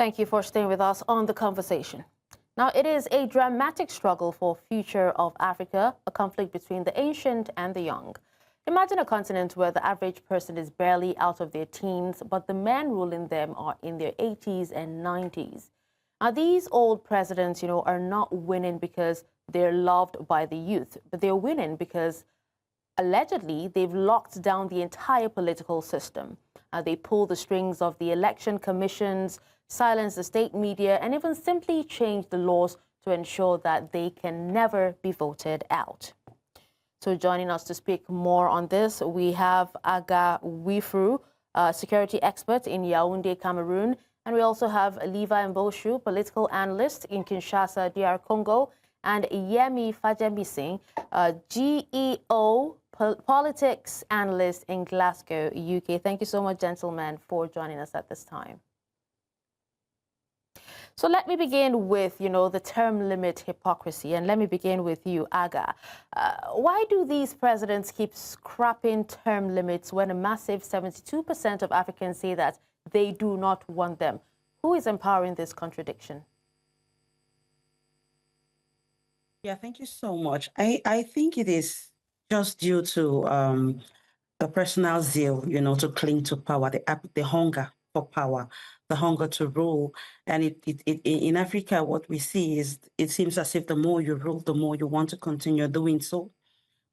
Thank you for staying with us on The Conversation. Now, it is a dramatic struggle for future of Africa, a conflict between the ancient and the young. Imagine a continent where the average person is barely out of their teens, but the men ruling them are in their 80s and 90s. Now, these old presidents, are not winning because they're loved by the youth, but they're winning because allegedly they've locked down the entire political system. They pull the strings of the election commissions, silence the state media, and even simply change the laws to ensure that they can never be voted out. So joining us to speak more on this, we have Aga Wif-Fru, security expert in Yaoundé, Cameroon, and we also have Levi Mboshu, political analyst in Kinshasa, DR Congo, and Yemi Fajemising, GEO politics analyst in Glasgow, UK. Thank you so much, gentlemen, for joining us at this time. So let me begin with, the term limit hypocrisy, and let me begin with you, Aga. Why do these presidents keep scrapping term limits when a massive 72% of Africans say that they do not want them? Who is empowering this contradiction? Yeah, thank you so much. I think it is just due to the personal zeal, to cling to power, the hunger for power, the hunger to rule. And in Africa, what we see is it seems as if the more you rule, the more you want to continue doing so.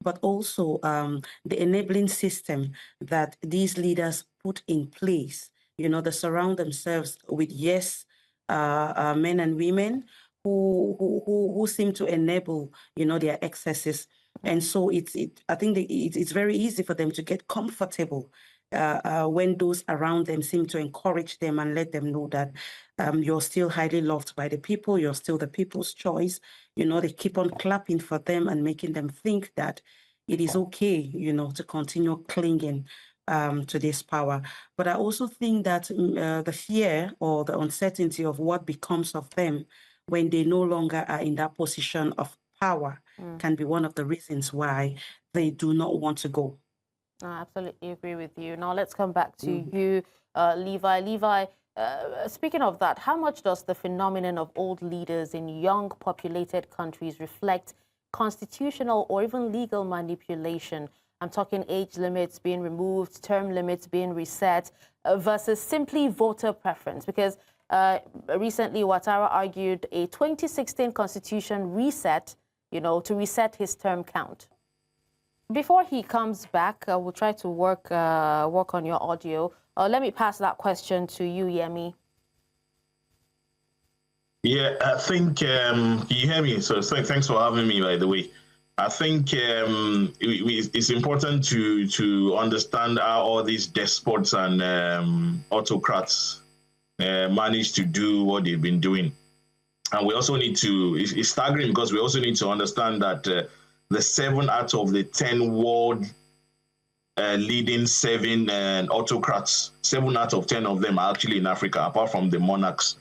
But also the enabling system that these leaders put in place, they surround themselves with men and women who seem to enable, their excesses. And so I think it's very easy for them to get comfortable when those around them seem to encourage them and let them know that you're still highly loved by the people, you're still the people's choice. They keep on clapping for them and making them think that it is okay, to continue clinging to this power. But I also think that the fear or the uncertainty of what becomes of them when they no longer are in that position of power can be one of the reasons why they do not want to go. I absolutely agree with you. Now let's come back to you, Levi. Levi, speaking of that, how much does the phenomenon of old leaders in young populated countries reflect constitutional or even legal manipulation? I'm talking age limits being removed, term limits being reset, versus simply voter preference. Because recently, Ouattara argued a 2016 constitution reset, to reset his term count. Before he comes back, we'll try to work on your audio. Let me pass that question to you, Yemi. Yeah, I think, you hear me? So thanks for having me, by the way. I think it's important to understand how all these despots and autocrats manage to do what they've been doing. And we also need to, it's staggering because we also need to understand that the 7 out of the 10 world leading 7 autocrats, 7 out of 10 of them are actually in Africa, apart from the monarchs.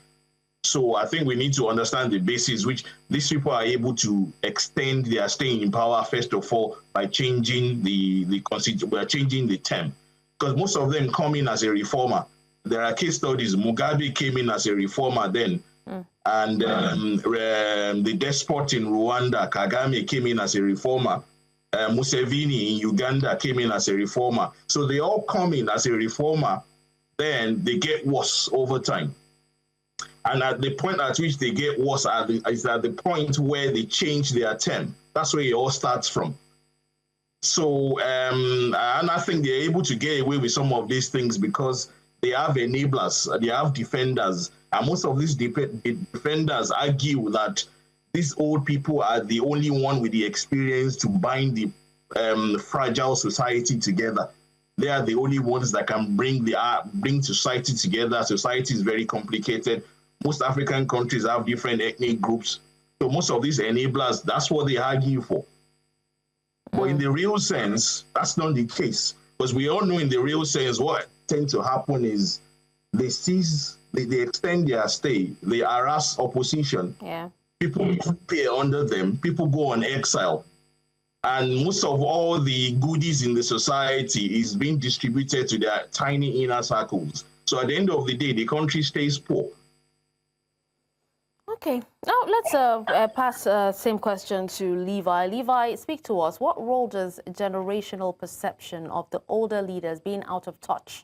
So I think we need to understand the basis which these people are able to extend their staying in power, first of all, by changing the constitution, by changing the term. Because most of them come in as a reformer. There are case studies. Mugabe came in as a reformer then. And the despot in Rwanda, Kagame, came in as a reformer. Museveni in Uganda came in as a reformer. So they all come in as a reformer, then they get worse over time. And at the point at which they get worse is at the point where they change their term. That's where it all starts from. So, and I think they're able to get away with some of these things because they have enablers, they have defenders. And most of these defenders argue that these old people are the only one with the experience to bind the fragile society together. They are the only ones that can bring society together. Society is very complicated. Most African countries have different ethnic groups. So most of these enablers, that's what they argue for. But in the real sense, that's not the case. Because we all know in the real sense, what tends to happen is they extend their stay, they harass opposition. Yeah. People pay under them, people go on exile. And most of all the goodies in the society is being distributed to their tiny inner circles. So at the end of the day, the country stays poor. Okay, now let's pass same question to Levi. Levi, speak to us. What role does generational perception of the older leaders being out of touch,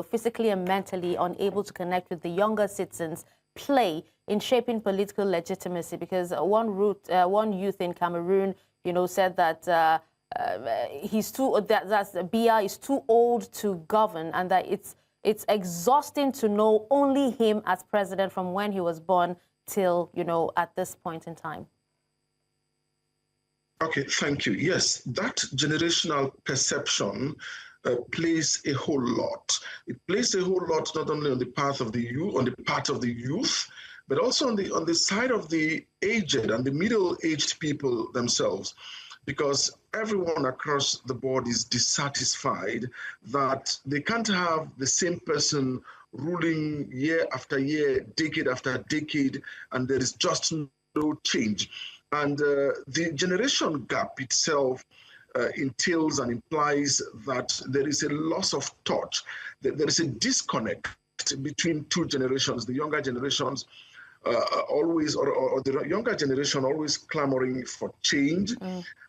physically and mentally unable to connect with the younger citizens, play in shaping political legitimacy? Because one youth in Cameroon, said that that's Biya is too old to govern, and that it's exhausting to know only him as president from when he was born till, at this point in time. Okay, thank you. Yes, that generational perception plays a whole lot. It plays a whole lot not only on the part of the youth, but also on the side of the aged and the middle-aged people themselves, because everyone across the board is dissatisfied that they can't have the same person ruling year after year, decade after decade, and there is just no change. And the generation gap itself entails and implies that there is a loss of touch, that there is a disconnect between two generations, the younger generations always, or the younger generation always clamoring for change,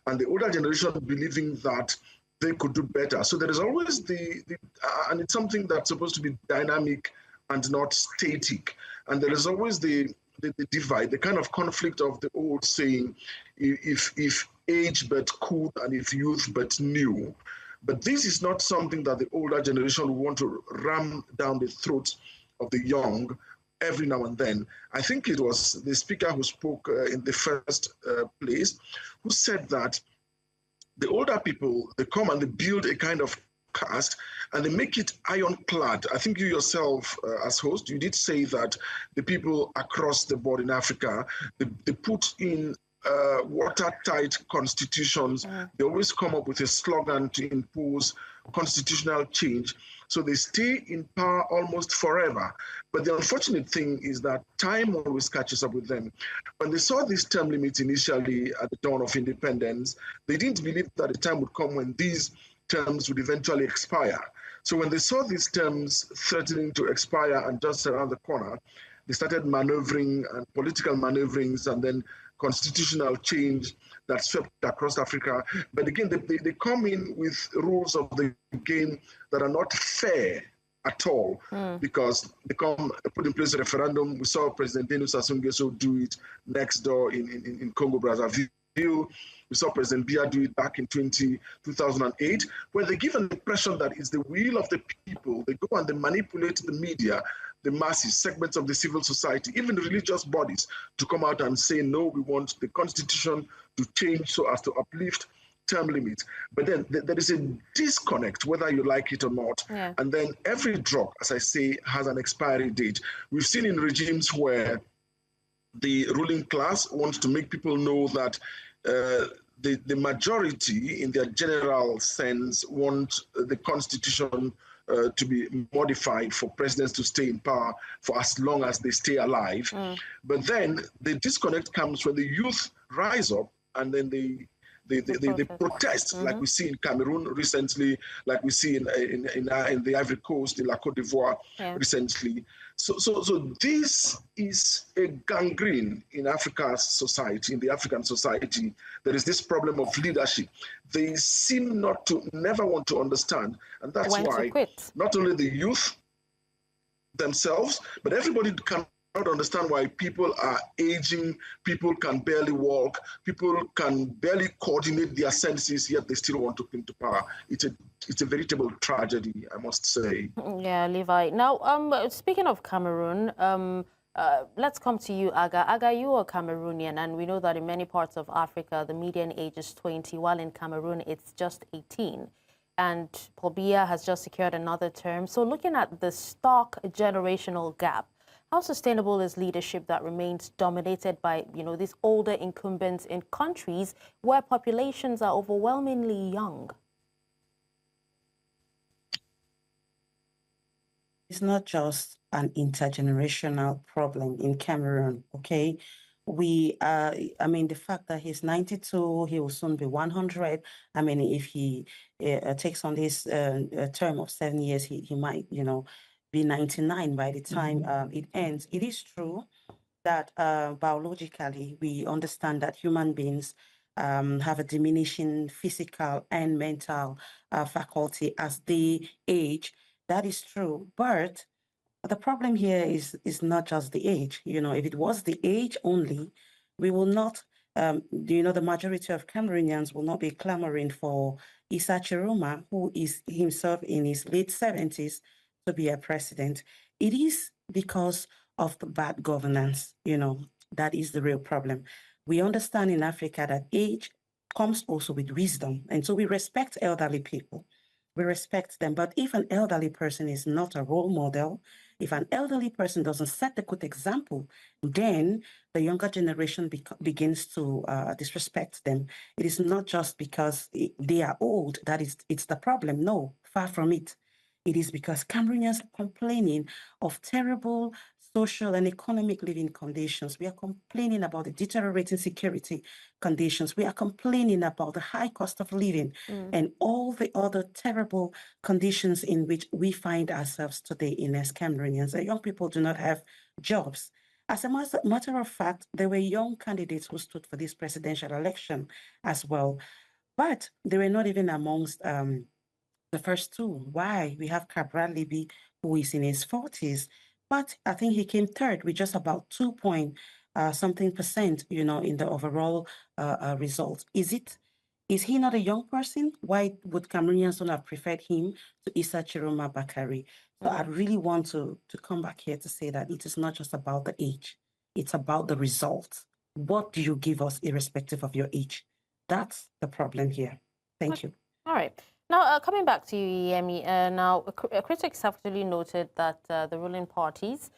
and the older generation believing that they could do better. So there is always and it's something that's supposed to be dynamic and not static. And there is always the divide, the kind of conflict of the old saying, if age but could and if youth but new. But this is not something that the older generation will want to ram down the throats of the young every now and then. I think it was the speaker who spoke in the first place who said that the older people, they come and they build a kind of caste and they make it ironclad. I think you yourself, as host, you did say that the people across the board in Africa, they put in watertight constitutions. They always come up with a slogan to impose constitutional change. So they stay in power almost forever. But the unfortunate thing is that time always catches up with them. When they saw this term limit initially at the dawn of independence, they didn't believe that the time would come when these terms would eventually expire. So when they saw these terms threatening to expire and just around the corner, they started maneuvering and political maneuverings and then constitutional change that swept across Africa. But again, they come in with rules of the game that are not fair at all, because they put in place a referendum. We saw President Denis Sassou Nguesso do it next door in Congo Brazzaville. We saw President Biya do it back in 2008, where they give an impression that it's the will of the people. They go and they manipulate the media, the masses, segments of the civil society, even the religious bodies, to come out and say, no, we want the constitution to change so as to uplift term limits. But then there is a disconnect, whether you like it or not. Yeah. And then every drug, as I say, has an expiry date. We've seen in regimes where the ruling class wants to make people know that the majority, in their general sense, want the constitution to be modified for presidents to stay in power for as long as they stay alive. But then the disconnect comes when the youth rise up and then they protest, like we see in Cameroon recently, like we see in the Ivory Coast, in La Côte d'Ivoire recently. So this is a gangrene in Africa's society, in the African society. There is this problem of leadership. They seem never want to understand. And that's why not only the youth themselves, but everybody cannot understand why people are aging, people can barely walk, people can barely coordinate their senses, yet they still want to cling to power. It's a veritable tragedy, I must say. Yeah, Levi. Now, speaking of Cameroon, let's come to you, Aga. Aga, you are Cameroonian, and we know that in many parts of Africa, the median age is 20, while in Cameroon, it's just 18. And Paul Biya has just secured another term. So looking at the stark generational gap, how sustainable is leadership that remains dominated by, these older incumbents in countries where populations are overwhelmingly young? It's not just an intergenerational problem in Cameroon, okay? The fact that he's 92, he will soon be 100. If he takes on this term of 7 years, he might, be 99 by the time it ends. It is true that biologically we understand that human beings have a diminishing physical and mental faculty as they age. That is true, but the problem here is not just the age. You know, if it was the age only, we will not. The majority of Cameroonians will not be clamoring for Issa Chiroma, who is himself in his late 70s, to be a president. It is because of the bad governance. That is the real problem. We understand in Africa that age comes also with wisdom, and so we respect elderly people. We respect them. But if an elderly person is not a role model, if an elderly person doesn't set the good example, then the younger generation begins to disrespect them. It is not just because they are old that it's the problem. No, far from it. It is because Cameroonians are complaining of terrible social and economic living conditions. We are complaining about the deteriorating security conditions. We are complaining about the high cost of living and all the other terrible conditions in which we find ourselves today as Cameroonians. Young people do not have jobs. As a matter of fact, there were young candidates who stood for this presidential election as well, but they were not even amongst the first two. Why? We have Cabral Libby, who is in his 40s, but I think he came third with just about 2.something%, in the overall result. Is he not a young person? Why would Cameroonians not have preferred him to Issa Chiroma Bakari? So I really want to come back here to say that it is not just about the age. It's about the results. What do you give us irrespective of your age? That's the problem here. Thank you. All right. Now, coming back to you, Yemi, now critics have actually noted that the ruling parties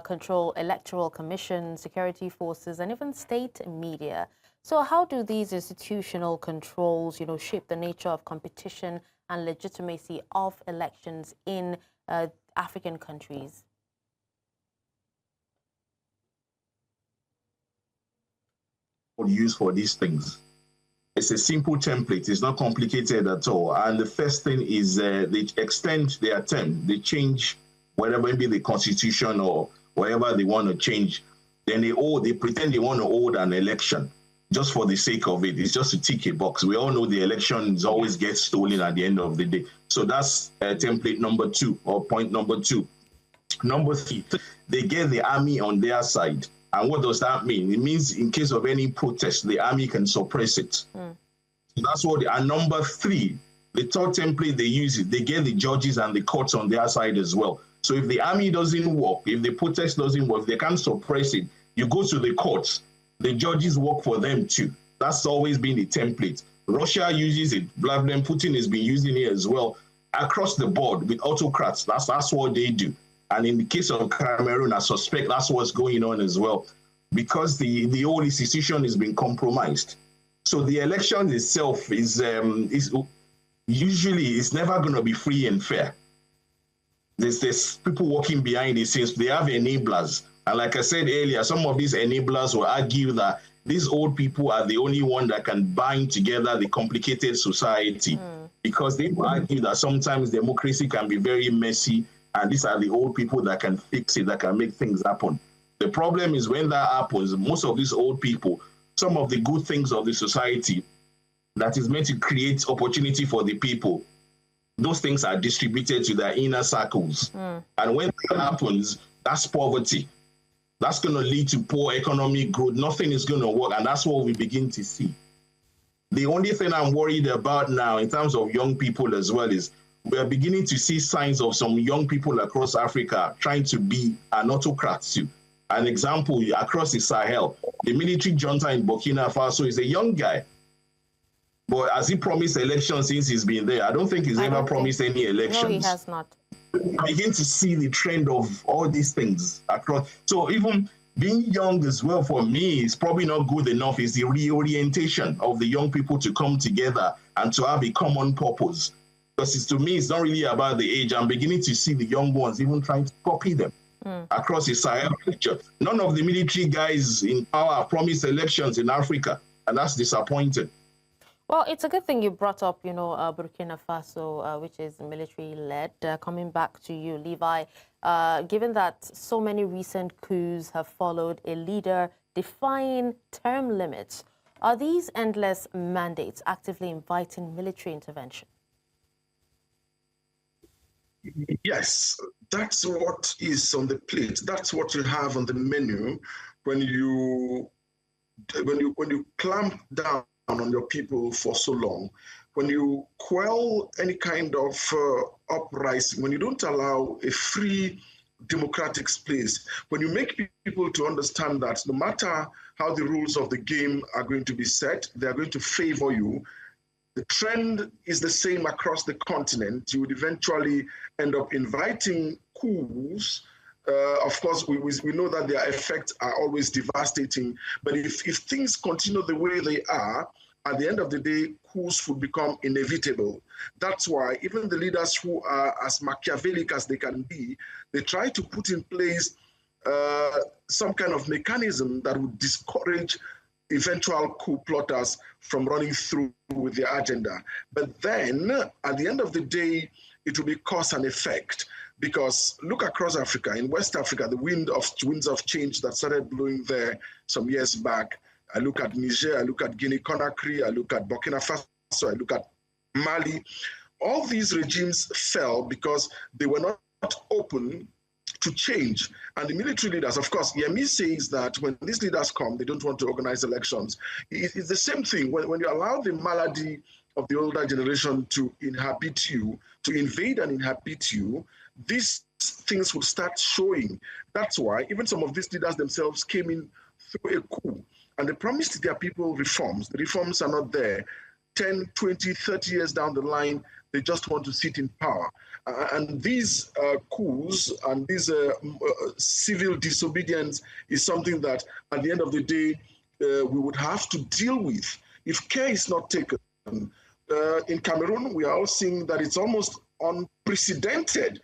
control electoral commission, security forces, and even state media. So how do these institutional controls, shape the nature of competition and legitimacy of elections in African countries? Use for these things. It's a simple template. It's not complicated at all. And the first thing is they extend their term. They change whatever, maybe the constitution or whatever they want to change. Then they pretend they want to hold an election just for the sake of it. It's just to tick a box. We all know the elections always get stolen at the end of the day. So that's template number 2 or point number 2. Number 3, they get the army on their side. And what does that mean? It means in case of any protest, the army can suppress it. So that's what. And number 3, the third template they use it. They get the judges and the courts on their side as well. So if the army doesn't work, if the protest doesn't work, if they can't suppress it, you go to the courts. The judges work for them too. That's always been the template. Russia uses it. Vladimir Putin has been using it as well across the board with autocrats. That's what they do. And in the case of Cameroon, I suspect that's what's going on as well, because the whole institution has been compromised. So the election itself is usually it's never going to be free and fair. There's people working behind the scenes. They have enablers. And like I said earlier, some of these enablers will argue that these old people are the only one that can bind together the complicated society, because they will argue that sometimes democracy can be very messy. And these are the old people that can fix it, that can make things happen. The problem is when that happens, most of these old people, some of the good things of the society that is meant to create opportunity for the people, those things are distributed to their inner circles. And when that happens, that's poverty. That's going to lead to poor economic growth. Nothing is going to work. And that's what we begin to see. The only thing I'm worried about now in terms of young people as well is we are beginning to see signs of some young people across Africa trying to be an autocrat too. An example, across the Sahel, the military junta in Burkina Faso is a young guy. But has he promised elections since he's been there? I don't think he's ever promised any elections. No, he has not. We begin to see the trend of all these things across. So even being young as well, for me, is probably not good enough. It's the reorientation of the young people to come together and to have a common purpose. Because to me, it's not really about the age. I'm beginning to see the young ones even trying to copy them across the Sahel region. None of the military guys in power have promised elections in Africa, and that's disappointing. Well, it's a good thing you brought up, Burkina Faso, which is military-led. Coming back to you, Levi, given that so many recent coups have followed a leader defying term limits, are these endless mandates actively inviting military intervention? Yes, that's what is on the plate. That's what you have on the menu when you clamp down on your people for so long, when you quell any kind of uprising, when you don't allow a free democratic space, when you make people to understand that no matter how the rules of the game are going to be set, they are going to favor you. The trend is the same across the continent. You would eventually end up inviting coups. Of course, we know that their effects are always devastating, but if things continue the way they are, at the end of the day, coups would become inevitable. That's why even the leaders who are as Machiavellic as they can be, they try to put in place some kind of mechanism that would discourage eventual coup plotters from running through with their agenda. But then, at the end of the day, it will be cause and effect. Because look across Africa, in West Africa, the winds of change that started blowing there some years back. I look at Niger, I look at Guinea-Conakry, I look at Burkina Faso, I look at Mali. All these regimes fell because they were not open to change. And the military leaders, of course, Yemi says that when these leaders come, they don't want to organize elections. It's the same thing. When you allow the malady of the older generation to inhabit you, to invade and inhabit you, these things will start showing. That's why even some of these leaders themselves came in through a coup. And they promised their people reforms. The reforms are not there. 10, 20, 30 years down the line, they just want to sit in power. And these coups and this civil disobedience is something that at the end of the day, we would have to deal with if care is not taken. In Cameroon, we are all seeing that it's almost unprecedented.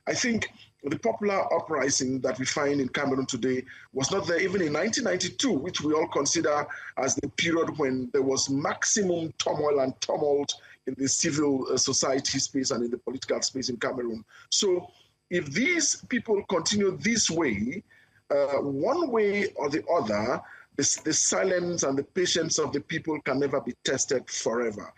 I think the popular uprising that we find in Cameroon today was not there even in 1992, which we all consider as the period when there was maximum turmoil and tumult in the civil society space and in the political space in Cameroon. So if these people continue this way, one way or the other, the silence and the patience of the people can never be tested forever.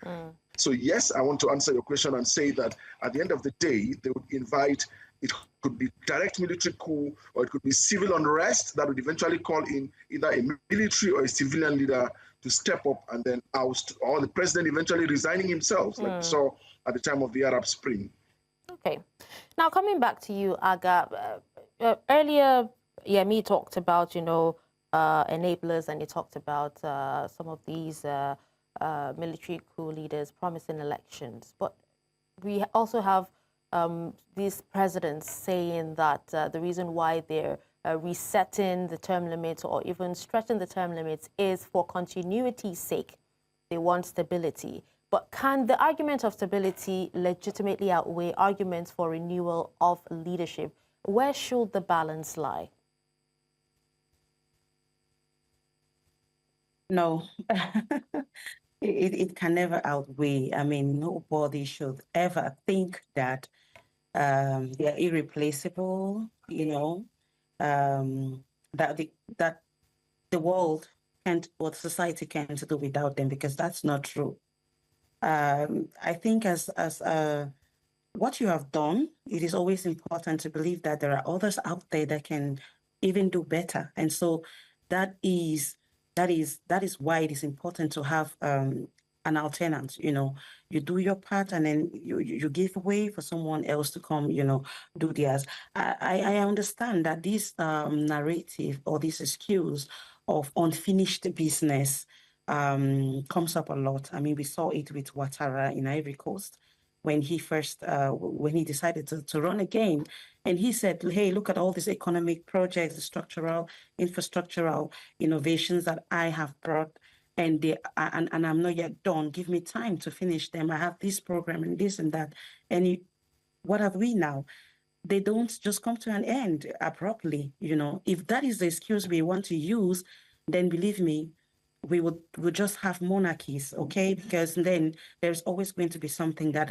So yes, I want to answer your question and say that at the end of the day, they would invite, it could be direct military coup, or it could be civil unrest that would eventually call in either a military or a civilian leader to step up and then oust, or the president eventually resigning himself, like we saw at the time of the Arab Spring. Okay. Now, coming back to you, Aga, earlier, Yemi talked about, enablers, and you talked about some of these military coup leaders promising elections. But we also have these presidents saying that the reason why they're resetting the term limits or even stretching the term limits is for continuity's sake. They want stability. But can the argument of stability legitimately outweigh arguments for renewal of leadership? Where should the balance lie? No, it can never outweigh. I mean, nobody should ever think that they're irreplaceable, that the world can't, or society can't do without them, because that's not true. I think as what you have done, it is always important to believe that there are others out there that can even do better. And so that is why it is important to have an alternate. You do your part and then you give way for someone else to come, do theirs. I understand that this narrative or this excuse of unfinished business comes up a lot. I mean, we saw it with Ouattara in Ivory Coast when he first, when he decided to run again. And he said, hey, look at all these economic projects, the structural, infrastructural innovations that I have brought, and I'm not yet done. Give me time to finish them. I have this program and this and that. And what have we now? They don't just come to an end abruptly. If that is the excuse we want to use, then believe me, we would just have monarchies, okay? Because then there's always going to be something that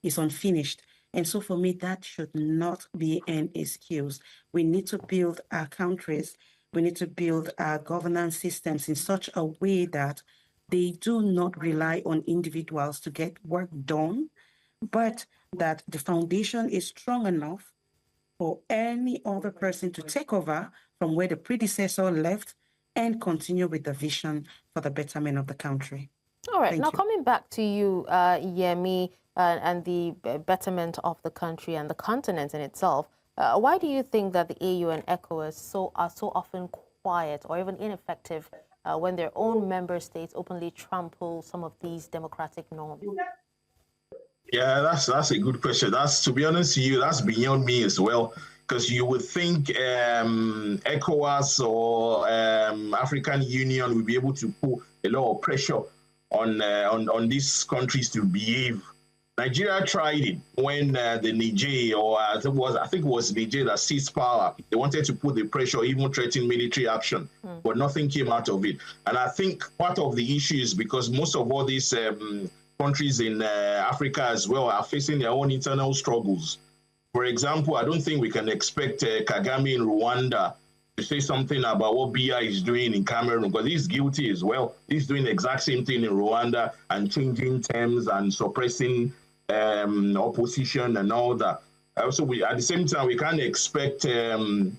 is unfinished. And so for me, that should not be an excuse. We need to build our countries. We need to build our governance systems in such a way that they do not rely on individuals to get work done, but that the foundation is strong enough for any other person to take over from where the predecessor left and continue with the vision for the betterment of the country. All right. Thank Now, you. coming back to you, Yemi, and the betterment of the country and the continent in itself, why do you think that the AU and ECOWAS are so often quiet or even ineffective when their own member states openly trample some of these democratic norms? Yeah, that's a good question. That's, to be honest with you, that's beyond me as well. Because you would think ECOWAS or African Union will be able to put a lot of pressure on these countries to behave. Nigeria tried it when the Niger, or I think it was Niger that seized power. They wanted to put the pressure, even threaten military action, but nothing came out of it. And I think part of the issue is because most of all these countries in Africa as well are facing their own internal struggles. For example, I don't think we can expect Kagame in Rwanda to say something about what Biya is doing in Cameroon, because he's guilty as well. He's doing the exact same thing in Rwanda and changing terms and suppressing opposition and all that. Also, at the same time, we can't expect Cote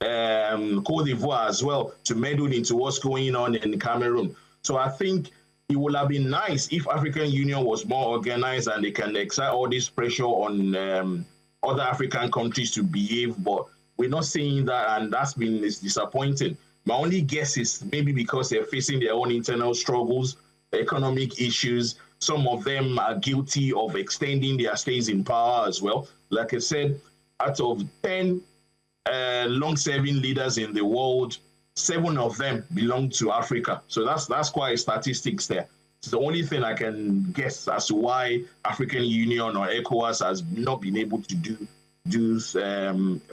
d'Ivoire as well to meddle into what's going on in Cameroon. So I think it would have been nice if African Union was more organized and they can exert all this pressure on other African countries to behave, but we're not seeing that, and that's been disappointing. My only guess is maybe because they're facing their own internal struggles, economic issues. Some of them are guilty of extending their stays in power as well. Like I said, out of 10 long-serving leaders in the world, 7 of them belong to Africa. So that's quite statistics there. It's the only thing I can guess as to why African Union or ECOWAS has not been able to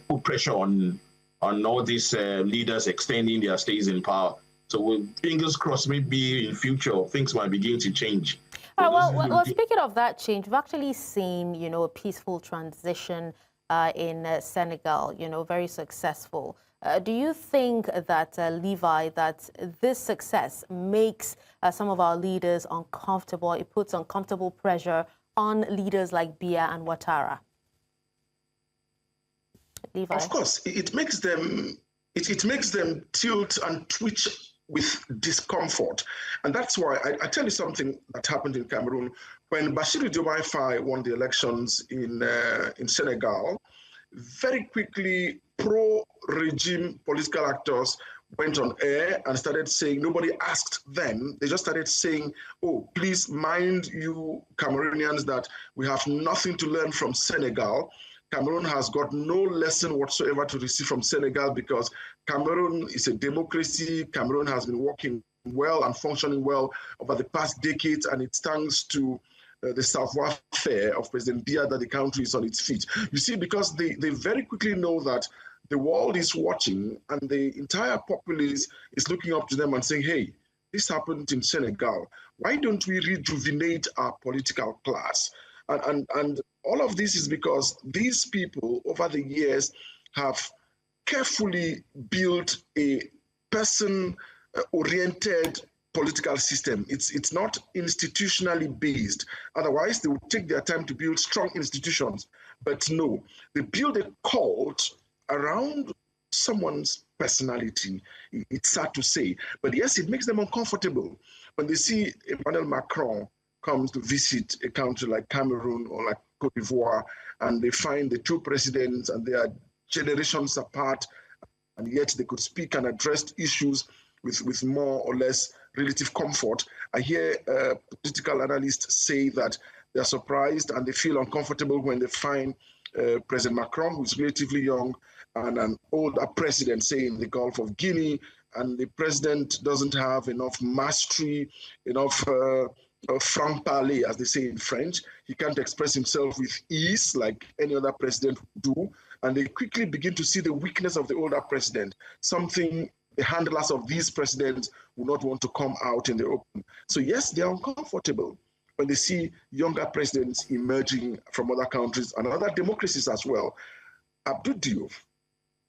put pressure on all these leaders extending their stays in power. So fingers crossed, maybe in future things might begin to change. Well, speaking of that change, we've actually seen, a peaceful transition in Senegal, very successful. Do you think that, Levi, that this success makes some of our leaders uncomfortable? It puts uncomfortable pressure on leaders like Biya and Ouattara? Levi? Of course, it makes them tilt and twitch with discomfort. And that's why I tell you something that happened in Cameroon. When Bassirou Diomaye Faye won the elections in Senegal, very quickly pro-regime political actors went on air and started saying, nobody asked them, they just started saying, oh, please mind you Cameroonians that we have nothing to learn from Senegal. Cameroon has got no lesson whatsoever to receive from Senegal because Cameroon is a democracy. Cameroon has been working well and functioning well over the past decades, and it's thanks to the savoir-faire of President Biya that the country is on its feet. You see, because they very quickly know that the world is watching and the entire populace is looking up to them and saying, hey, this happened in Senegal. Why don't we rejuvenate our political class? And all of this is because these people over the years have carefully built a person-oriented political system. It's not institutionally based. Otherwise, they would take their time to build strong institutions. But no, they build a cult around someone's personality. It's sad to say, but yes, it makes them uncomfortable when they see Emmanuel Macron comes to visit a country like Cameroon or like Cote d'Ivoire, and they find the two presidents and they are generations apart, and yet they could speak and address issues with more or less relative comfort. I hear political analysts say that they're surprised and they feel uncomfortable when they find President Macron, who's relatively young, and an older president, say in the Gulf of Guinea, and the president doesn't have enough mastery, enough franc-parler, as they say in French. He can't express himself with ease like any other president would do. And they quickly begin to see the weakness of the older president, something the handlers of these presidents will not want to come out in the open. So yes, they are uncomfortable when they see younger presidents emerging from other countries and other democracies as well. Abdou Diouf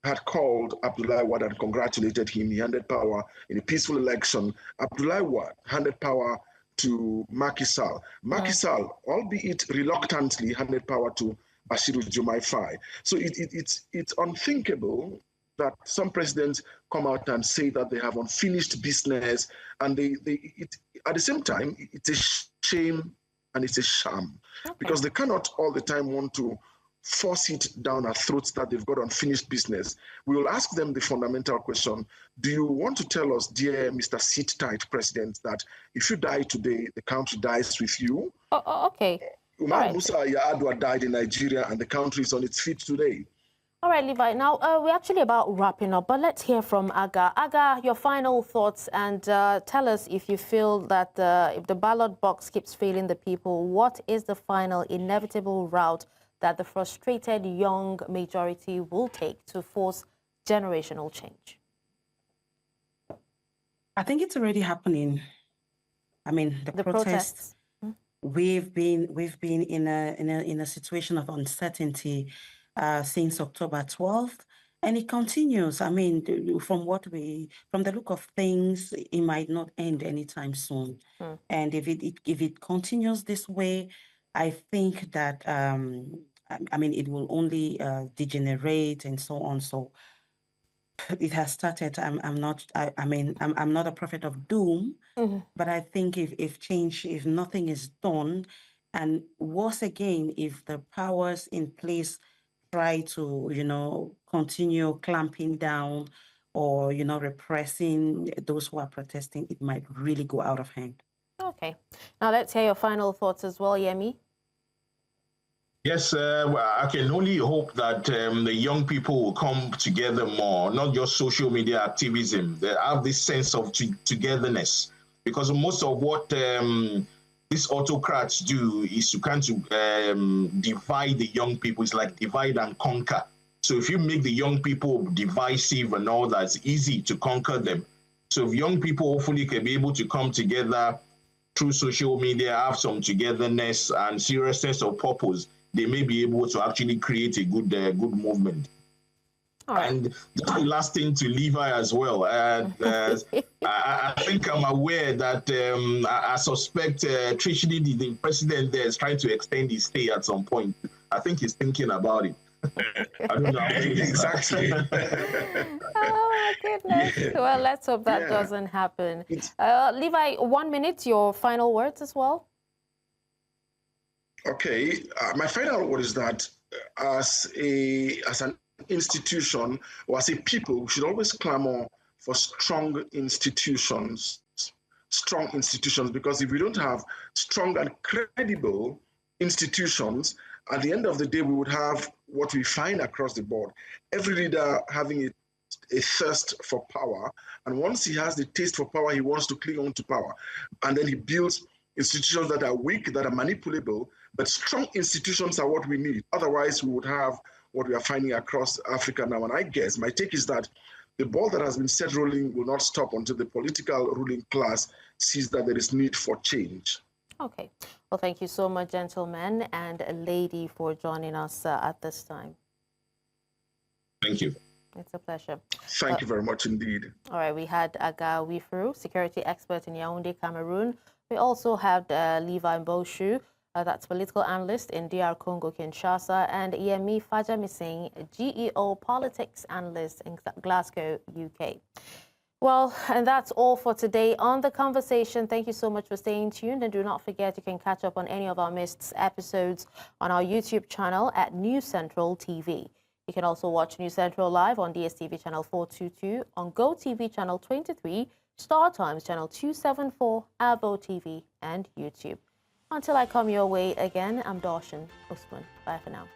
had called Abdoulaye Wade and congratulated him. He handed power in a peaceful election. Abdoulaye Wade handed power to Macky Sall. Macky Sall, albeit reluctantly, handed power to Bassirou Diomaye Faye. So it's unthinkable that some presidents come out and say that they have unfinished business, and at the same time, it's a shame and it's a sham, because they cannot all the time want to force it down our throats that they've got unfinished business. We will ask them the fundamental question: do you want to tell us, dear Mr. Sit-Tight President, that if you die today, the country dies with you? Okay. Umar Musa Yar'Adua died in Nigeria, and the country is on its feet today. All right, Levi. Now, we're actually about wrapping up, but let's hear from Aga. Aga, your final thoughts, and tell us if you feel that if the ballot box keeps failing the people, what is the final inevitable route that the frustrated young majority will take to force generational change? I think it's already happening. I mean, the protests. We've been in a situation of uncertainty since October 12th, and it continues. I mean, from the look of things, it might not end anytime soon. And if it continues this way, I think that I mean, it will only degenerate and so on. So it has started. I'm not a prophet of doom, but I think if nothing is done, and worse again, if the powers in place try to, continue clamping down or, repressing those who are protesting, it might really go out of hand. Okay. Now let's hear your final thoughts as well, Yemi. Yes, I can only hope that the young people will come together more, not just social media activism. They have this sense of togetherness, because most of what these autocrats do is to kind of divide the young people. It's like divide and conquer. So if you make the young people divisive and all that, it's easy to conquer them. So if young people hopefully can be able to come together through social media, have some togetherness and seriousness of purpose, they may be able to actually create a good movement. Right. And the last thing to Levi as well, I think I'm aware that I suspect Trishidi, the president there, is trying to extend his stay at some point. I think he's thinking about it. I don't know. Exactly. Oh, my goodness. Yeah. Well, let's hope that doesn't happen. Levi, 1 minute, your final words as well. Okay, my final word is that as an institution or as a people, we should always clamor for strong institutions, because if we don't have strong and credible institutions, at the end of the day, we would have what we find across the board. Every leader having a thirst for power, and once he has the taste for power, he wants to cling on to power. And then he builds institutions that are weak, that are manipulable, but strong institutions are what we need. Otherwise, we would have what we are finding across Africa now. And I guess my take is that the ball that has been set rolling will not stop until the political ruling class sees that there is need for change. Okay. Well, thank you so much, gentlemen and lady, for joining us at this time. Thank you. It's a pleasure. Thank you very much indeed. All right. We had Aga Wif-Fru, security expert in Yaoundé, Cameroon. We also had Levi Mboshu, that's political analyst in DR Congo, Kinshasa, and Yemi Fajamising, GEO politics analyst in Glasgow, UK. Well, and that's all for today on The Conversation. Thank you so much for staying tuned, and do not forget you can catch up on any of our missed episodes on our YouTube channel at News Central TV. You can also watch News Central live on DSTV channel 422, on GoTV channel 23, Star Times channel 274, Avo TV, and YouTube. Until I come your way again, I'm Darshan Usman. Bye for now.